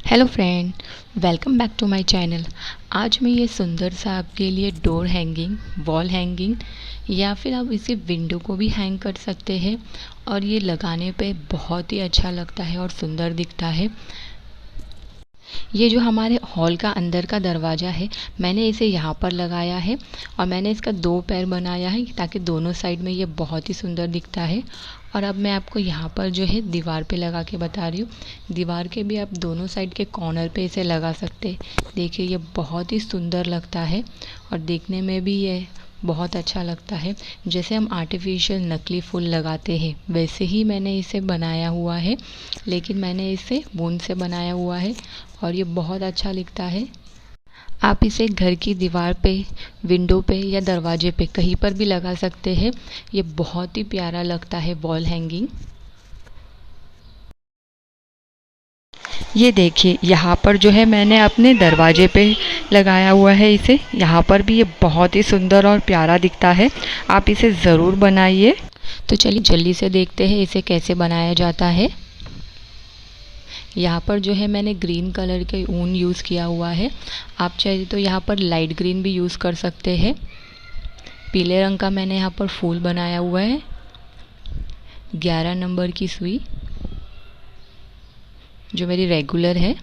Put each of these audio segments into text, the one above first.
Hello friend, welcome back to my channel. आज मैं ये सुंदर सा आपके लिए डोर हैंगिंग, वॉल हैंगिंग या फिर आप इसे विंडो को भी हैंग कर सकते हैं और ये लगाने पे बहुत ही अच्छा लगता है और सुंदर दिखता है। ये जो हमारे हॉल का अंदर का दरवाज़ा है, मैंने इसे यहाँ पर लगाया है और मैंने इसका 2 पैर बनाया है ताकि दोनों साइड में ये बहुत ही सुंदर दिखता है। और अब मैं आपको यहाँ पर जो है दीवार पे लगा के बता रही हूँ। दीवार के भी आप दोनों साइड के कॉर्नर पे इसे लगा सकते हैं। देखिए ये बहुत ही सुंदर लगता है और देखने में भी ये बहुत अच्छा लगता है। जैसे हम आर्टिफिशियल नकली फूल लगाते हैं वैसे ही मैंने इसे बनाया हुआ है, लेकिन मैंने इसे वून से बनाया हुआ है और ये बहुत अच्छा दिखता है। आप इसे घर की दीवार पे, विंडो पे या दरवाजे पे कहीं पर भी लगा सकते हैं। ये बहुत ही प्यारा लगता है वॉल हैंगिंग। ये देखिए यहाँ पर जो है मैंने अपने दरवाजे पे लगाया हुआ है इसे। यहाँ पर भी ये बहुत ही सुंदर और प्यारा दिखता है। आप इसे ज़रूर बनाइए। तो चलिए जल्दी से देखते हैं इसे कैसे बनाया जाता है। यहाँ पर जो है मैंने ग्रीन कलर के ऊन यूज़ किया हुआ है। आप चाहे तो यहाँ पर लाइट ग्रीन भी यूज़ कर सकते हैं। पीले रंग का मैंने यहाँ पर फूल बनाया हुआ है। 11 नंबर की सुई जो मेरी रेगुलर है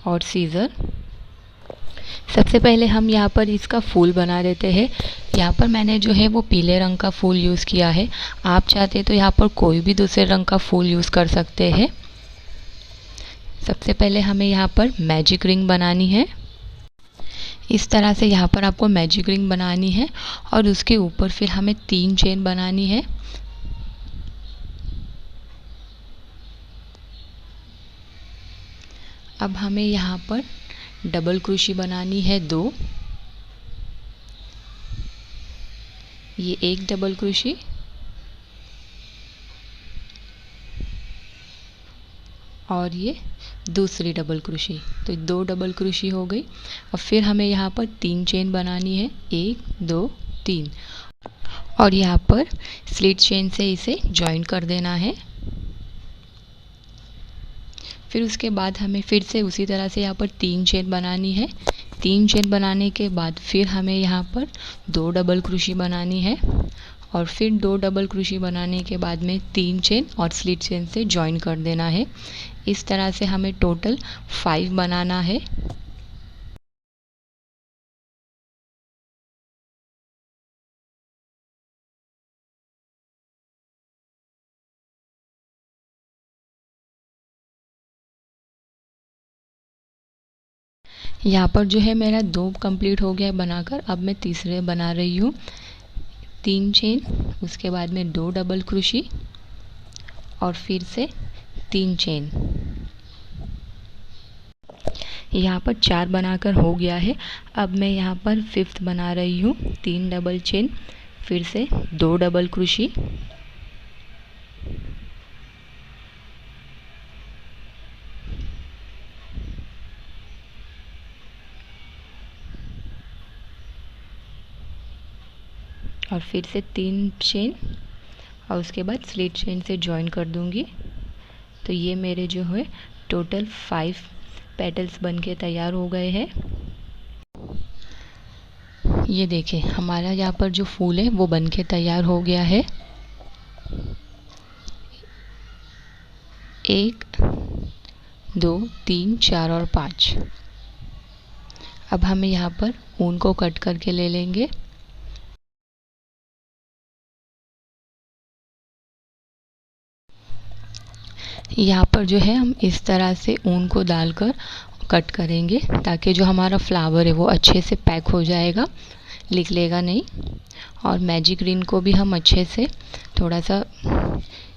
और सीज़र। सबसे पहले हम यहाँ पर इसका फूल बना देते हैं। यहाँ पर मैंने जो है वो पीले रंग का फूल यूज़ किया है। आप चाहते तो यहाँ पर कोई भी दूसरे रंग का फूल यूज़ कर सकते हैं। सबसे पहले हमें यहाँ पर मैजिक रिंग बनानी है। इस तरह से यहाँ पर आपको मैजिक रिंग बनानी है और उसके ऊपर फिर हमें 3 चेन बनानी है। अब हमें यहाँ पर डबल क्रोशे बनानी है 2। ये एक डबल क्रोशे और ये दूसरी डबल क्रोशे, तो 2 डबल क्रोशे हो गई। और फिर हमें यहाँ पर 3 चेन बनानी है, 1 2 3 और यहाँ पर स्लिट चेन से इसे जॉइन कर देना है। फिर उसके बाद हमें फिर से उसी तरह से यहाँ पर 3 चेन बनानी है। 3 चेन बनाने के बाद फिर हमें यहाँ पर 2 डबल क्रोशे बनानी है और फिर 2 डबल क्रोशे बनाने के बाद में 3 चेन और स्लिट चेन से जॉइन कर देना है। इस तरह से हमें टोटल 5 बनाना है। यहाँ पर जो है मेरा 2 कंप्लीट हो गया बनाकर। अब मैं तीसरे बना रही हूँ। 3 चेन, उसके बाद में 2 डबल क्रोशे और फिर से 3 चेन। यहाँ पर 4 बनाकर हो गया है। अब मैं यहाँ पर 5th बना रही हूँ। 3 डबल चेन, फिर से 2 डबल क्रोशे और फिर से 3 चेन और उसके बाद स्लिट चेन से जॉइन कर दूंगी। तो ये मेरे जो है टोटल 5 पेटल्स बनके तैयार हो गए हैं। ये देखें हमारा यहाँ पर जो फूल है वो बनके तैयार हो गया है। 1 2 3 4 और 5। अब हमें यहाँ पर ऊन को कट करके ले लेंगे। यहाँ पर जो है हम इस तरह से ऊन को डालकर कट करेंगे ताकि जो हमारा फ्लावर है वो अच्छे से पैक हो जाएगा, निकलेगा नहीं। और मैजिक रिंग को भी हम अच्छे से थोड़ा सा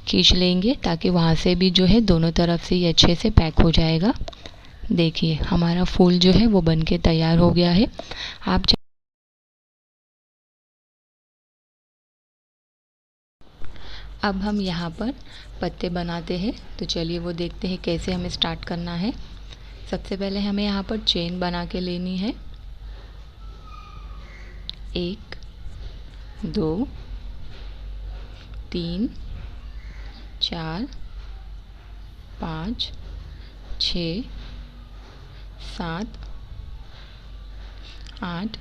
खींच लेंगे ताकि वहाँ से भी जो है दोनों तरफ से ये अच्छे से पैक हो जाएगा। देखिए हमारा फूल जो है वो बनके तैयार हो गया है। आप अब हम यहाँ पर पत्ते बनाते हैं। तो चलिए वो देखते हैं कैसे हमें स्टार्ट करना है। सबसे पहले हमें यहाँ पर चेन बना के लेनी है। 1 2 3 4 5 6 7 8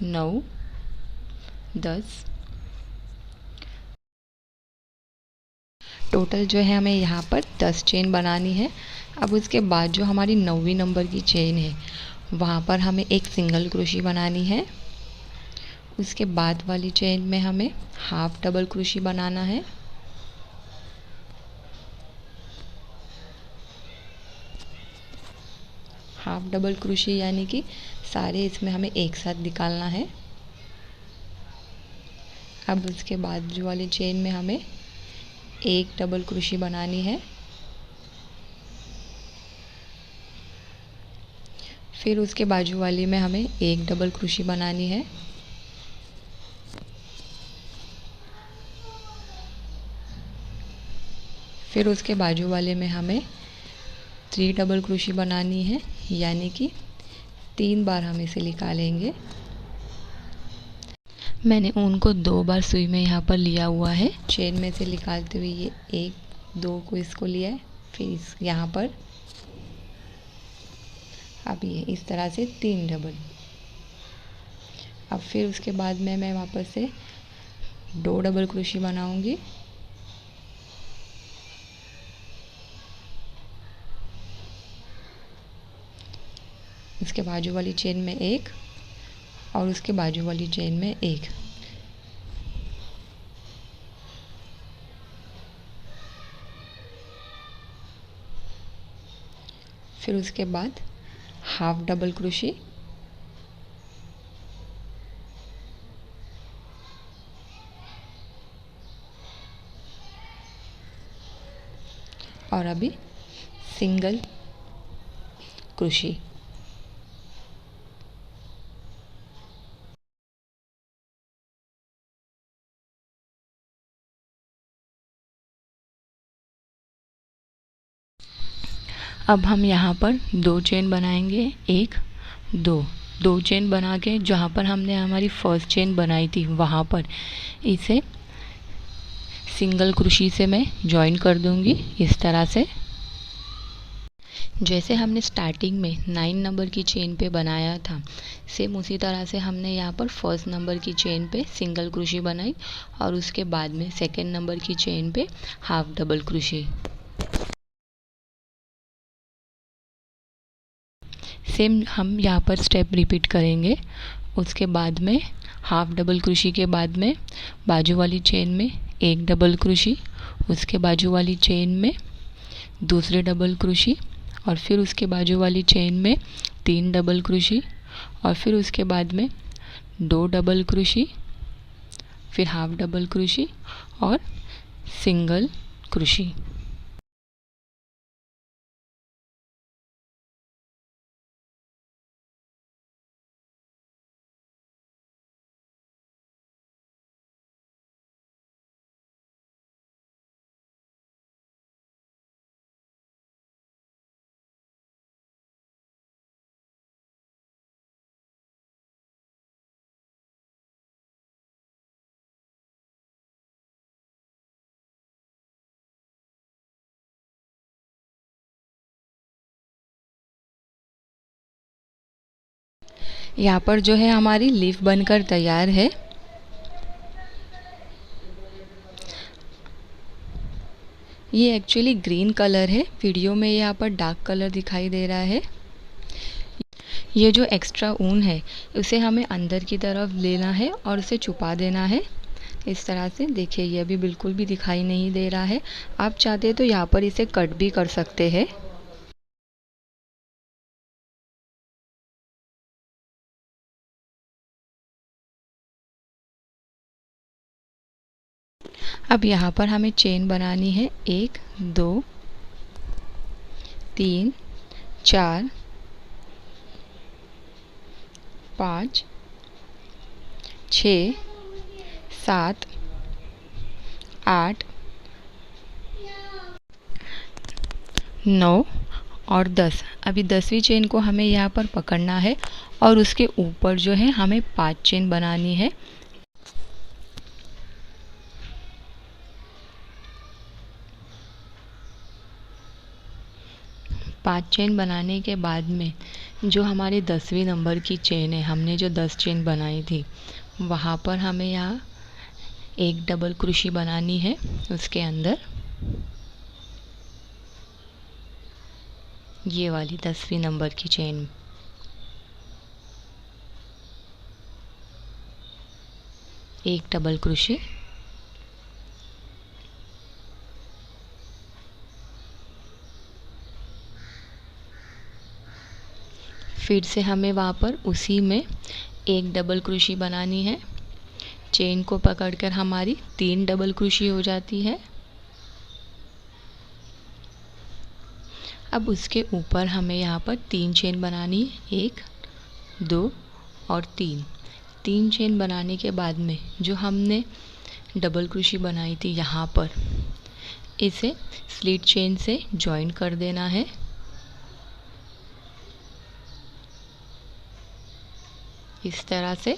9 10। टोटल जो है हमें यहाँ पर 10 चेन बनानी है। अब उसके बाद जो हमारी 9वीं नंबर की चेन है वहाँ पर हमें एक सिंगल क्रोशी बनानी है। उसके बाद वाली चेन में हमें हाफ डबल क्रोशी बनाना है। हाफ डबल क्रोशी यानी कि सारे इसमें हमें एक साथ निकालना है। अब उसके बाद जो वाली चेन में हमें एक डबल क्रोशी बनानी है। फिर उसके बाजू वाली में हमें एक डबल क्रोशी बनानी है। फिर उसके बाजू वाले में हमें 3 डबल क्रोशी बनानी है, यानी कि 3 बार हम इसे निकालेंगे। मैंने ऊन को 2 बार सुई में यहाँ पर लिया हुआ है। चेन में से निकालते हुए ये 1 2 को इसको लिया है, फिर इस यहाँ पर अब ये इस तरह से 3 डबल। अब फिर उसके बाद में मैं वापस से 2 डबल क्रोशी बनाऊंगी। उसके बाजू वाली चेन में 1 और उसके बाजू वाली चेन में 1। फिर उसके बाद हाफ डबल क्रोशी और अभी सिंगल क्रोशी। अब हम यहाँ पर 2 चेन बनाएंगे, 1 2 चेन बना के जहाँ पर हमने हमारी फर्स्ट चेन बनाई थी वहाँ पर इसे सिंगल क्रोशी से मैं जॉइन कर दूँगी इस तरह से। जैसे हमने स्टार्टिंग में 9 नंबर की चेन पे बनाया था, सेम उसी तरह से हमने यहाँ पर फर्स्ट नंबर की चेन पे सिंगल क्रोशी बनाई और उसके बाद में सेकेंड नंबर की चेन पे हाफ डबल क्रोशी। सेम हम यहाँ पर स्टेप रिपीट करेंगे। उसके बाद में हाफ डबल क्रोशी के बाद में बाजू वाली चेन में एक डबल क्रोशी, उसके बाजू वाली चेन में दूसरे डबल क्रोशी और फिर उसके बाजू वाली चेन में 3 डबल क्रोशी और फिर उसके बाद में 2 डबल क्रोशी, फिर हाफ डबल क्रोशी और सिंगल क्रोशी। यहाँ पर जो है हमारी लीफ बनकर तैयार है। ये एक्चुअली ग्रीन कलर है, वीडियो में यहाँ पर डार्क कलर दिखाई दे रहा है। ये जो एक्स्ट्रा ऊन है उसे हमें अंदर की तरफ लेना है और उसे छुपा देना है इस तरह से। देखिए ये अभी बिल्कुल भी दिखाई नहीं दे रहा है। आप चाहते तो यहाँ पर इसे कट भी कर सकते हैं। अब यहाँ पर हमें चेन बनानी है 1 2 3 4 5 6 7 8 9 और 10। अभी 10वीं चेन को हमें यहाँ पर पकड़ना है और उसके ऊपर जो है हमें 5 चेन बनानी है। 5 चेन बनाने के बाद में जो हमारी 10वीं नंबर की चेन है, हमने जो 10 चेन बनाई थी, वहाँ पर हमें यहाँ एक डबल क्रोशे बनानी है। उसके अंदर ये वाली 10वीं नंबर की चेन एक डबल क्रोशे, फिर से हमें वहाँ पर उसी में एक डबल क्रोशे बनानी है। चेन को पकड़कर हमारी 3 डबल क्रोशे हो जाती है। अब उसके ऊपर हमें यहाँ पर 3 चेन बनानी है, 1 2 और 3 चेन बनाने के बाद में जो हमने डबल क्रोशे बनाई थी यहाँ पर, इसे स्लिट चेन से जॉइन कर देना है। इस तरह से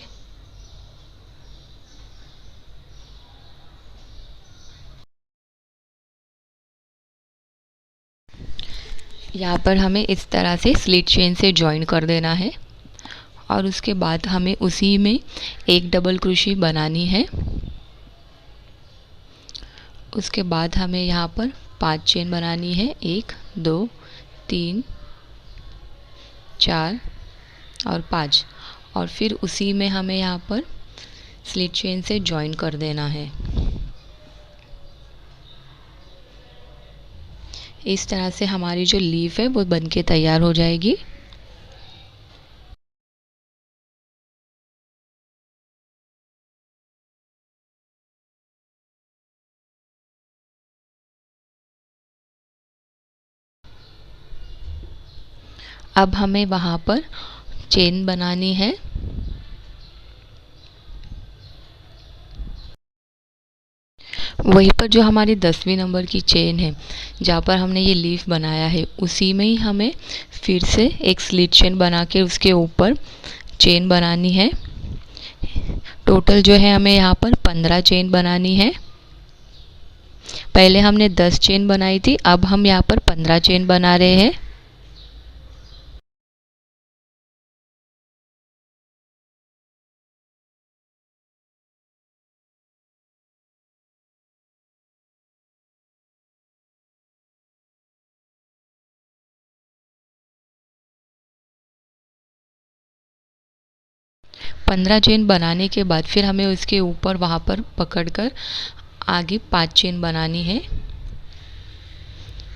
यहाँ पर हमें इस तरह से स्लिट चेन से जॉइन कर देना है और उसके बाद हमें उसी में एक डबल क्रोशे बनानी है। उसके बाद हमें यहाँ पर 5 चेन बनानी है, 1 2 3 4 और 5, और फिर उसी में हमें यहाँ पर स्लिट चेन से जॉइन कर देना है। इस तरह से हमारी जो लीफ है वो बनके तैयार हो जाएगी। अब हमें वहाँ पर चेन बनानी है। वहीं पर जो हमारी 10वीं नंबर की चेन है, जहाँ पर हमने ये लीफ बनाया है, उसी में ही हमें फिर से एक स्लिट चेन बना के उसके ऊपर चेन बनानी है। टोटल जो है हमें यहाँ पर 15 चेन बनानी है। पहले हमने 10 चेन बनाई थी, अब हम यहाँ पर 15 चेन बना रहे हैं। पंद्रह चेन बनाने के बाद फिर हमें उसके ऊपर वहाँ पर पकड़कर आगे 5 चेन बनानी है,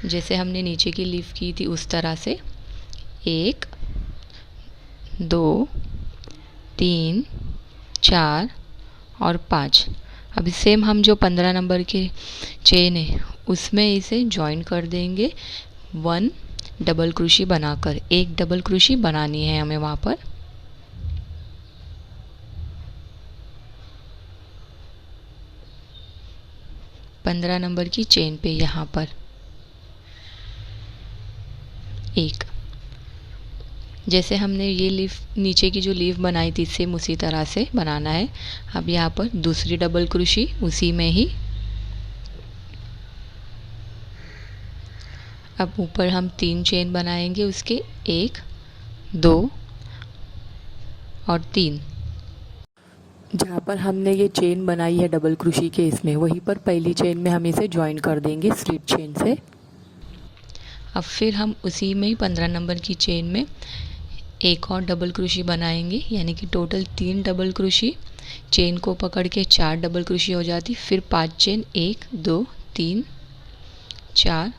जैसे हमने नीचे की लीफ की थी उस तरह से। 1 2 3 4 और 5। अभी सेम हम जो 15 नंबर के चेन है उसमें इसे जॉइन कर देंगे 1 डबल क्रोशे बनाकर। एक डबल क्रोशे बनानी है हमें वहाँ पर। पंद्रह नंबर की चेन पे यहाँ पर एक, जैसे हमने ये लीफ नीचे की जो लीफ बनाई थी सेम उसी तरह से बनाना है। अब यहाँ पर दूसरी डबल क्रोशे उसी में ही। अब ऊपर हम 3 चेन बनाएंगे उसके, 1 2 और 3। जहाँ पर हमने ये चेन बनाई है डबल क्रोशे के इसमें, वहीं पर पहली चेन में हम इसे ज्वाइन कर देंगे स्लिट चेन से। अब फिर हम उसी में ही 15 नंबर की चेन में एक और डबल क्रोशे बनाएंगे, यानी कि टोटल 3 डबल क्रोशे। चेन को पकड़ के 4 डबल क्रोशे हो जाती, फिर 5 चेन, 1 2 3 4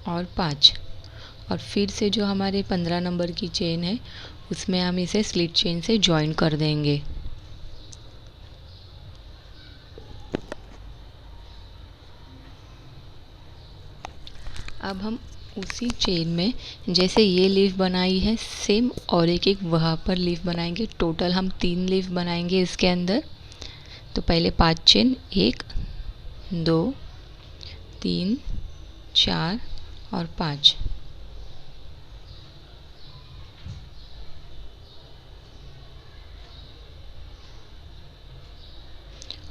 और 5, और फिर से जो हमारे 15 नंबर की चेन है उसमें हम इसे स्लिट चेन से जॉइन कर देंगे। अब हम उसी चेन में जैसे ये लीफ बनाई है सेम और एक वहाँ पर लीफ बनाएंगे। टोटल हम 3 लीफ बनाएंगे इसके अंदर। तो पहले 5 चेन, 1 2 3 4 और 5।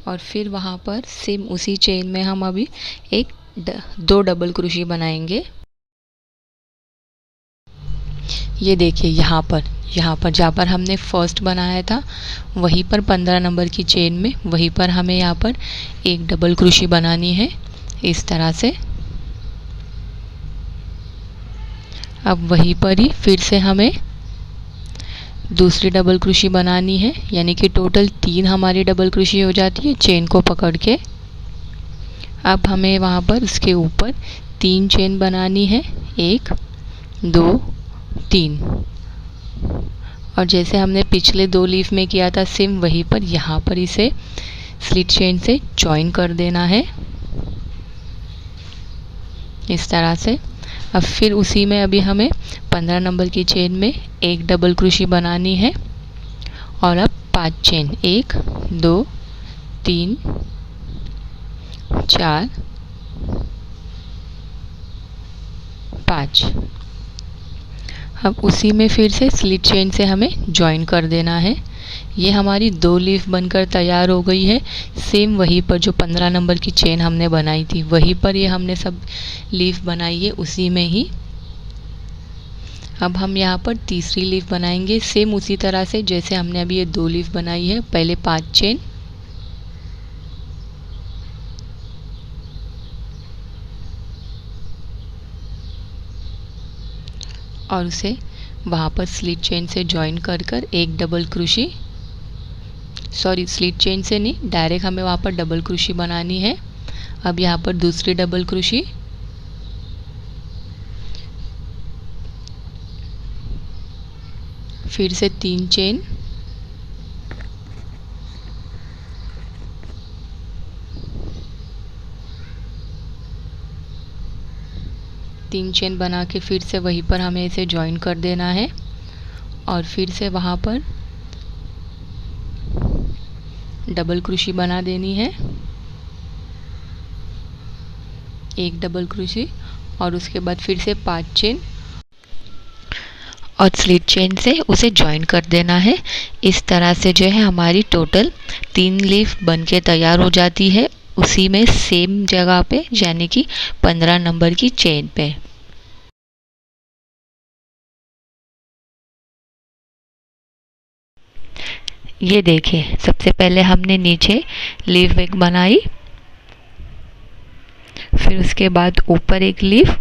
और फिर वहाँ पर सेम उसी चेन में हम अभी 2 डबल क्रोशे बनाएंगे। ये देखिए यहाँ पर जहाँ पर हमने फर्स्ट बनाया था वहीं पर 15 नंबर की चेन में वहीं पर हमें यहाँ पर एक डबल क्रोशे बनानी है इस तरह से। अब वहीं पर ही फिर से हमें दूसरी डबल क्रोशे बनानी है, यानी कि टोटल 3 हमारी डबल क्रोशे हो जाती है चेन को पकड़ के। अब हमें वहाँ पर उसके ऊपर 3 चेन बनानी है, 1 2 3। और जैसे हमने पिछले 2 लीफ में किया था सेम वहीं पर यहाँ पर इसे स्लिट चेन से जॉइन कर देना है इस तरह से। अब फिर उसी में अभी हमें 15 नंबर की चेन में एक डबल क्रोशे बनानी है और अब 5 चेन, 1 2 3 4 5। अब उसी में फिर से स्लिट चेन से हमें जॉइन कर देना है। ये हमारी 2 लीफ बनकर तैयार हो गई है। सेम वहीं पर जो 15 नंबर की चेन हमने बनाई थी वहीं पर ये हमने सब लीफ बनाई है उसी में ही। अब हम यहाँ पर तीसरी लीफ बनाएंगे सेम उसी तरह से जैसे हमने अभी ये 2 लीफ बनाई है। पहले 5 चेन और उसे वहाँ पर स्लिट चेन से जॉइन कर एक double crochet, sorry slit chain से नहीं, डायरेक्ट हमें वहाँ पर डबल क्रोशे बनानी है। अब यहाँ पर दूसरी डबल क्रोशे, फिर से 3 चेन, तीन चेन बना के फिर से वहीं पर हमें इसे जॉइन कर देना है और फिर से वहाँ पर डबल क्रोशे बना देनी है, एक डबल क्रोशे और उसके बाद फिर से 5 चेन और स्लिट चेन से उसे जॉइन कर देना है। इस तरह से जो है हमारी टोटल 3 लीफ बन के तैयार हो जाती है उसी में सेम जगह पे, यानी कि 15 नंबर की चेन पे। ये देखिए सबसे पहले हमने नीचे लीफ एक बनाई, फिर उसके बाद ऊपर एक लीफ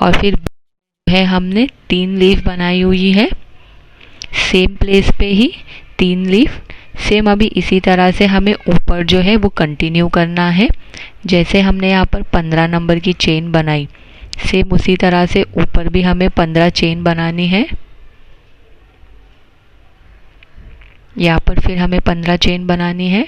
और फिर है हमने 3 लीफ बनाई हुई है सेम प्लेस पे ही 3 लीफ। सेम अभी इसी तरह से हमें ऊपर जो है वो कंटिन्यू करना है। जैसे हमने यहाँ पर 15 नंबर की चेन बनाई सेम उसी तरह से ऊपर भी हमें 15 चेन बनानी है। यहाँ पर फिर हमें 15 चेन बनानी है।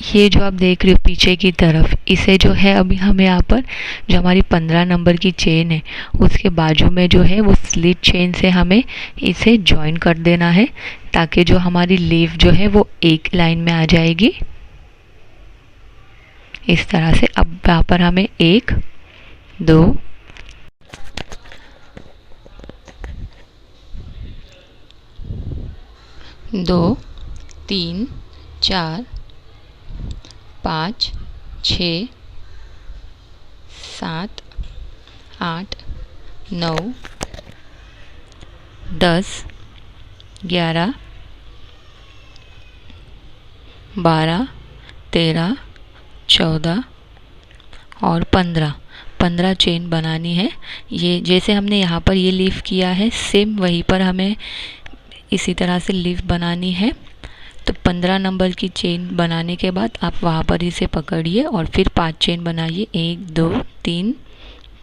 ये जो आप देख रहे हो पीछे की तरफ, इसे जो है अभी हमें यहाँ पर जो हमारी 15 नंबर की चेन है उसके बाजू में जो है वो स्लिट चेन से हमें इसे जॉइन कर देना है ताकि जो हमारी लीफ जो है वो एक लाइन में आ जाएगी इस तरह से। अब यहाँ पर हमें 1 2 2 3 4 5 6 7 8 9 10 11 12 13 14 और 15 चेन बनानी है। ये जैसे हमने यहाँ पर ये लीफ किया है सेम वहीं पर हमें इसी तरह से लीफ बनानी है। तो 15 नंबर की चेन बनाने के बाद आप वहाँ पर इसे पकड़िए और फिर 5 चेन बनाइए, 1 2 3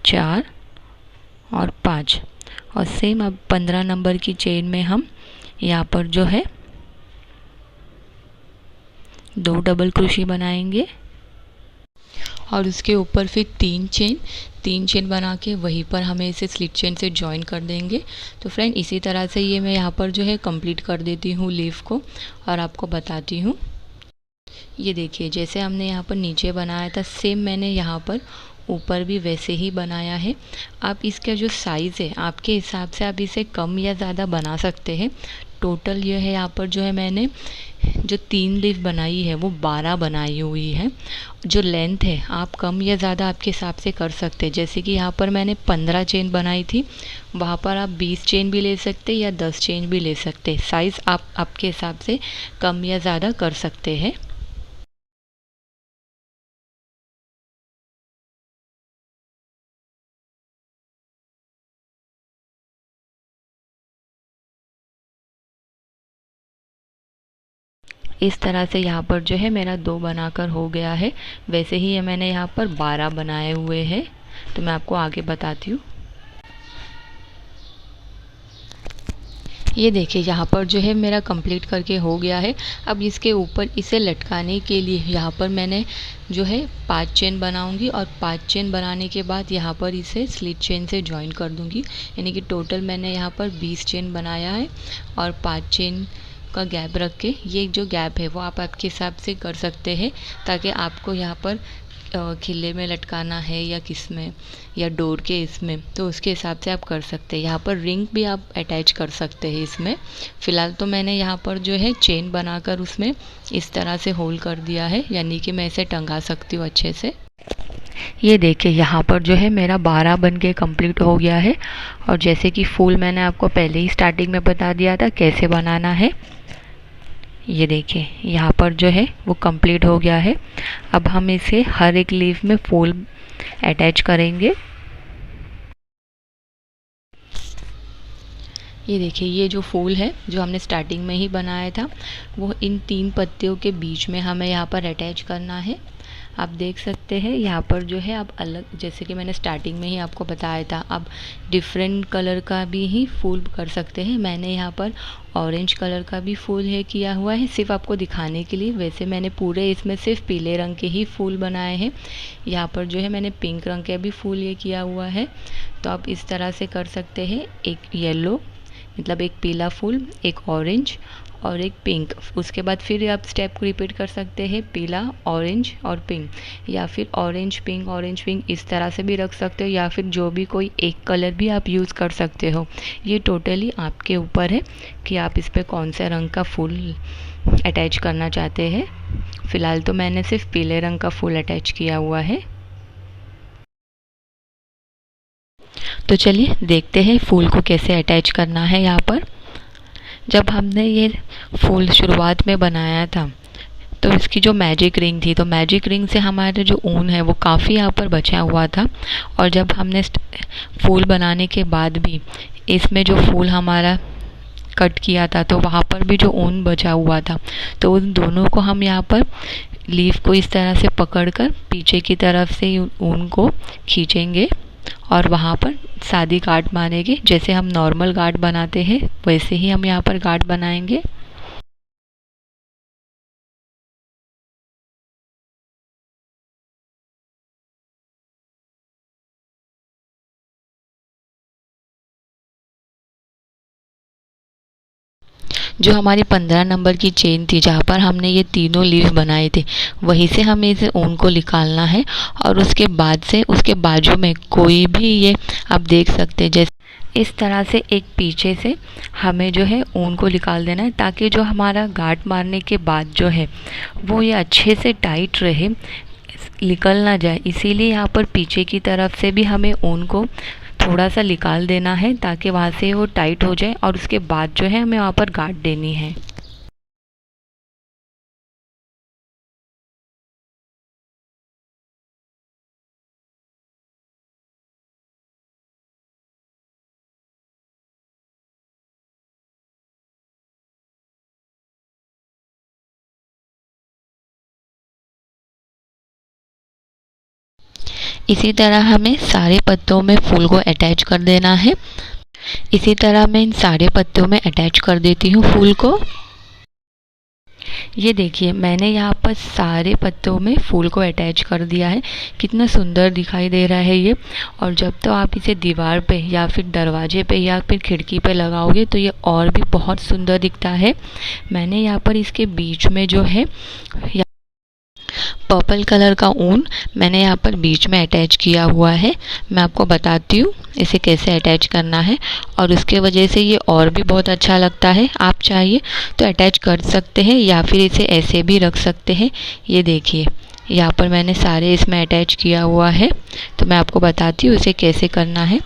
4 और 5। और सेम अब 15 नंबर की चेन में हम यहाँ पर जो है 2 डबल क्रोशे बनाएंगे और उसके ऊपर फिर 3 चेन बना के वहीं पर हमें इसे स्लिट चेन से जॉइन कर देंगे। तो फ्रेंड इसी तरह से ये मैं यहाँ पर जो है कंप्लीट कर देती हूँ लीफ को और आपको बताती हूँ। ये देखिए जैसे हमने यहाँ पर नीचे बनाया था सेम मैंने यहाँ पर ऊपर भी वैसे ही बनाया है। आप इसका जो साइज़ है आपके हिसाब से आप इसे कम या ज़्यादा बना सकते हैं। टोटल ये है यहाँ पर जो है मैंने जो 3 लीफ बनाई है वो 12 बनाई हुई है। जो लेंथ है आप कम या ज़्यादा आपके हिसाब से कर सकते हैं। जैसे कि यहाँ पर मैंने 15 चेन बनाई थी, वहाँ पर आप 20 चेन भी ले सकते या 10 चेन भी ले सकते। साइज़ आप आपके हिसाब से कम या ज़्यादा कर सकते हैं। इस तरह से यहाँ पर जो है मेरा 2 बनाकर हो गया है। वैसे ही ये मैंने यहाँ पर 12 बनाए हुए हैं, तो मैं आपको आगे बताती हूँ। ये देखिए यहाँ पर जो है मेरा कंप्लीट करके हो गया है। अब इसके ऊपर इसे लटकाने के लिए यहाँ पर मैंने जो है 5 चेन बनाऊंगी और 5 चेन बनाने के बाद यहाँ पर इसे स्लिट चेन से जॉइन कर दूंगी। यानी कि टोटल मैंने यहाँ पर 20 चेन बनाया है और 5 चेन का गैप रख के, ये जो गैप है वो आप आपके हिसाब से कर सकते हैं, ताकि आपको यहाँ पर खिल्ले में लटकाना है या किस में या डोर के इसमें, तो उसके हिसाब से आप कर सकते हैं। यहाँ पर रिंग भी आप अटैच कर सकते हैं इसमें। फ़िलहाल तो मैंने यहाँ पर जो है चेन बनाकर उसमें इस तरह से होल कर दिया है, यानी कि मैं इसे टंगा सकती हूँ अच्छे से। ये देखिए यहाँ पर जो है मेरा 12 बन के कंप्लीट हो गया है। और जैसे कि फूल मैंने आपको पहले ही स्टार्टिंग में बता दिया था कैसे बनाना है। ये देखिए यहाँ पर जो है वो कंप्लीट हो गया है। अब हम इसे हर एक लीफ में फूल अटैच करेंगे। ये देखिए ये जो फूल है जो हमने स्टार्टिंग में ही बनाया था, वो इन 3 पत्तियों के बीच में हमें यहाँ पर अटैच करना है। आप देख सकते हैं यहाँ पर जो है आप अलग, जैसे कि मैंने स्टार्टिंग में ही आपको बताया था, आप डिफरेंट कलर का भी ही फूल कर सकते हैं। मैंने यहाँ पर ऑरेंज कलर का भी फूल है किया हुआ है, सिर्फ आपको दिखाने के लिए। वैसे मैंने पूरे इसमें सिर्फ पीले रंग के ही फूल बनाए हैं। यहाँ पर जो है मैंने पिंक रंग का भी फूल ये किया हुआ है। तो आप इस तरह से कर सकते हैं, एक येलो मतलब एक पीला फूल, एक ऑरेंज और एक पिंक। उसके बाद फिर आप स्टेप को रिपीट कर सकते हैं, पीला, ऑरेंज और पिंक, या फिर ऑरेंज पिंक इस तरह से भी रख सकते हो, या फिर जो भी कोई एक कलर भी आप यूज़ कर सकते हो। ये टोटली आपके ऊपर है कि आप इस पर कौन से रंग का फूल अटैच करना चाहते हैं। फ़िलहाल तो मैंने सिर्फ पीले रंग का फूल अटैच किया हुआ है। तो चलिए देखते हैं फूल को कैसे अटैच करना है। यहाँ पर जब हमने ये फूल शुरुआत में बनाया था तो इसकी जो मैजिक रिंग थी, तो मैजिक रिंग से हमारे जो ऊन है वो काफ़ी यहाँ पर बचा हुआ था। और जब हमने फूल बनाने के बाद भी इसमें जो फूल हमारा कट किया था तो वहाँ पर भी जो ऊन बचा हुआ था, तो उन दोनों को हम यहाँ पर लीफ को इस तरह से पकड़कर पीछे की तरफ से ऊन को खींचेंगे और वहाँ पर सादी गांठ मारेंगे। जैसे हम नॉर्मल गांठ बनाते हैं वैसे ही हम यहाँ पर गांठ बनाएंगे। जो हमारी 15 नंबर की चेन थी जहाँ पर हमने ये तीनों लीफ बनाए थे, वहीं से हमें इसे ऊन को निकालना है। और उसके बाद से उसके बाजू में कोई भी ये आप देख सकते हैं, जैसे इस तरह से एक पीछे से हमें जो है ऊन को निकाल देना है, ताकि जो हमारा गांठ मारने के बाद जो है वो ये अच्छे से टाइट रहे, निकल ना जाए। इसीलिए यहाँ पर पीछे की तरफ से भी हमें ऊन को थोड़ा सा निकाल देना है, ताकि वहाँ से वो टाइट हो जाए। और उसके बाद जो है हमें वहाँ पर गांठ देनी है। इसी तरह हमें सारे पत्तों में फूल को अटैच कर देना है। इसी तरह मैं इन सारे पत्तों में अटैच कर देती हूँ फूल को। ये देखिए मैंने यहाँ पर सारे पत्तों में फूल को अटैच कर दिया है। कितना सुंदर दिखाई दे रहा है ये। और जब तो आप इसे दीवार पे या फिर दरवाजे पे या फिर खिड़की पे लगाओगे तो ये और भी बहुत सुंदर दिखता है। मैंने यहाँ पर इसके बीच में जो है पर्पल कलर का ऊन मैंने यहाँ पर बीच में अटैच किया हुआ है। मैं आपको बताती हूँ इसे कैसे अटैच करना है, और उसके वजह से ये और भी बहुत अच्छा लगता है। आप चाहिए तो अटैच कर सकते हैं या फिर इसे ऐसे भी रख सकते हैं। ये देखिए यहाँ पर मैंने सारे इसमें अटैच किया हुआ है, तो मैं आपको बताती हूँ इसे कैसे करना है।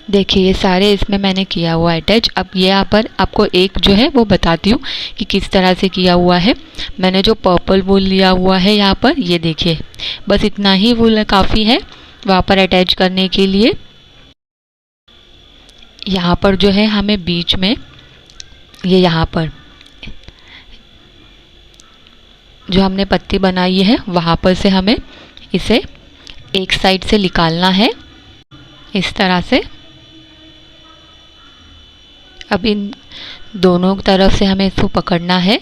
देखिए ये सारे इसमें मैंने किया हुआ अटैच। अब ये यहाँ पर आपको एक जो है वो बताती हूँ कि किस तरह से किया हुआ है। मैंने जो पर्पल वूल लिया हुआ है यहाँ पर, ये देखिए बस इतना ही वूल काफ़ी है वहाँ पर अटैच करने के लिए। यहाँ पर जो है हमें बीच में ये यहाँ पर जो हमने पत्ती बनाई है वहाँ पर से हमें इसे एक साइड से निकालना है इस तरह से। अब इन दोनों तरफ से हमें इसको पकड़ना है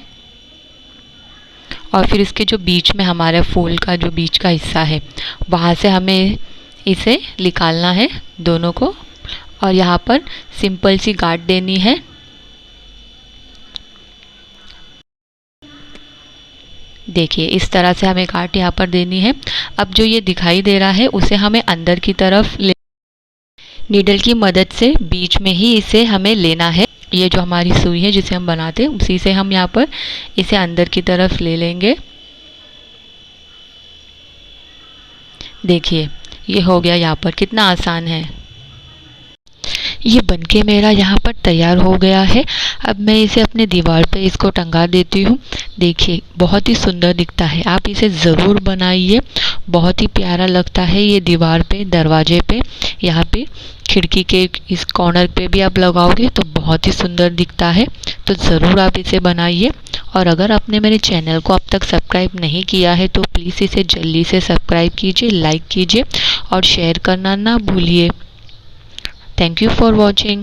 और फिर इसके जो बीच में हमारे फूल का जो बीच का हिस्सा है वहाँ से हमें इसे निकालना है दोनों को, और यहाँ पर सिंपल सी गांठ देनी है। देखिए इस तरह से हमें गांठ यहाँ पर देनी है। अब जो ये दिखाई दे रहा है उसे हमें अंदर की तरफ नीडल की मदद से बीच में ही इसे हमें लेना है। ये जो हमारी सुई है जिसे हम बनाते हैं उसी से हम यहाँ पर इसे अंदर की तरफ ले लेंगे। देखिए ये हो गया, यहाँ पर कितना आसान है। ये बनके मेरा यहाँ पर तैयार हो गया है। अब मैं इसे अपने दीवार पे इसको टंगा देती हूँ। देखिए बहुत ही सुंदर दिखता है, आप इसे ज़रूर बनाइए। बहुत ही प्यारा लगता है ये दीवार पे, दरवाजे पे, यहाँ पे खिड़की के इस कॉर्नर पे भी आप लगाओगे तो बहुत ही सुंदर दिखता है। तो ज़रूर आप इसे बनाइए। और अगर आपने मेरे चैनल को अब तक सब्सक्राइब नहीं किया है तो प्लीज़ इसे जल्दी से सब्सक्राइब कीजिए, लाइक कीजिए और शेयर करना ना भूलिए। Thank you for watching.